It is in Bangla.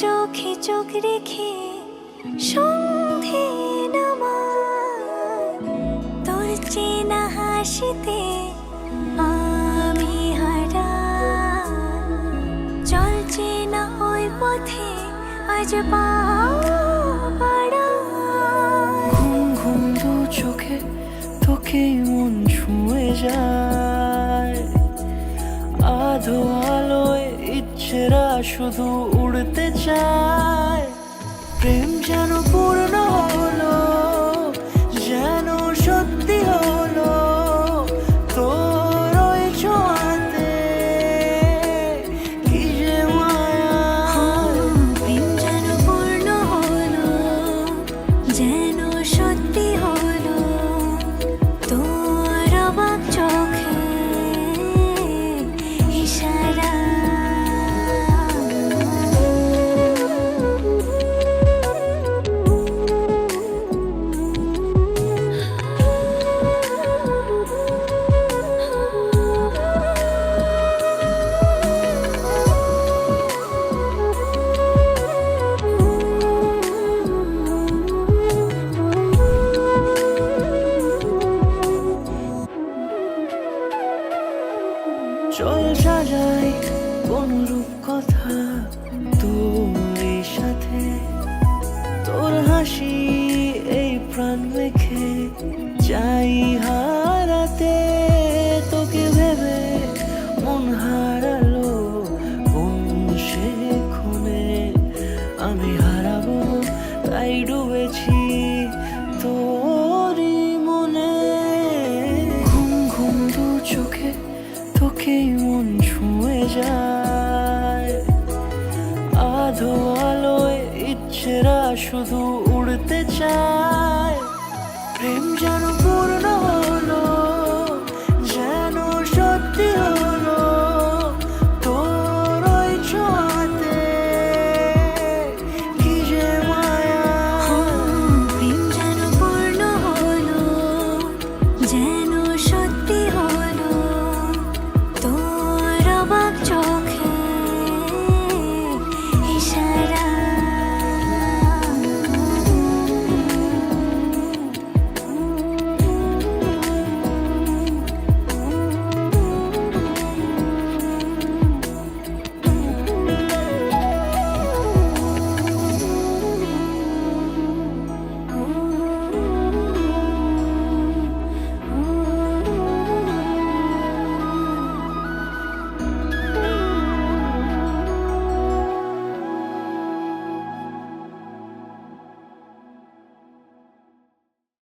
চোখে চোখ রেখে সন্ধে নামায়, তোর চেনা হাসিতে আমি হারাই। চল চেনা ওই পথে আজ পা বাড়াই। ঘুম ঘুম দু চোখে তোকেই মন ছুঁয়ে যায়, আধো আলোয় ইচ্ছেরা শুধু উড়তে চায়। প্রেম যেন পূর্ণ হলো, যেন সত্যি হলো তোর ওই ছোঁয়াতে, কি যে মায়া। প্রেম যেন পূর্ণ হলো, যেন সত্যি হলো তোর অবাক চোখে ইশারা। চল সাজাই কোন রূপ কথা তোর সাথে, তোর হাসি এই প্রাণ মেখে চাই হারাতে। তোকে ভেবে মন হারালো কোন সে ক্ষণে, আমি হারাবো তাই ডুবেছি তোরই মনে। ঘুম ঘুম দু চোখে তোকেই মন ছুঁয়ে যায়, আধো আলোয় ইচ্ছেরা শুধু উড়তে চায়।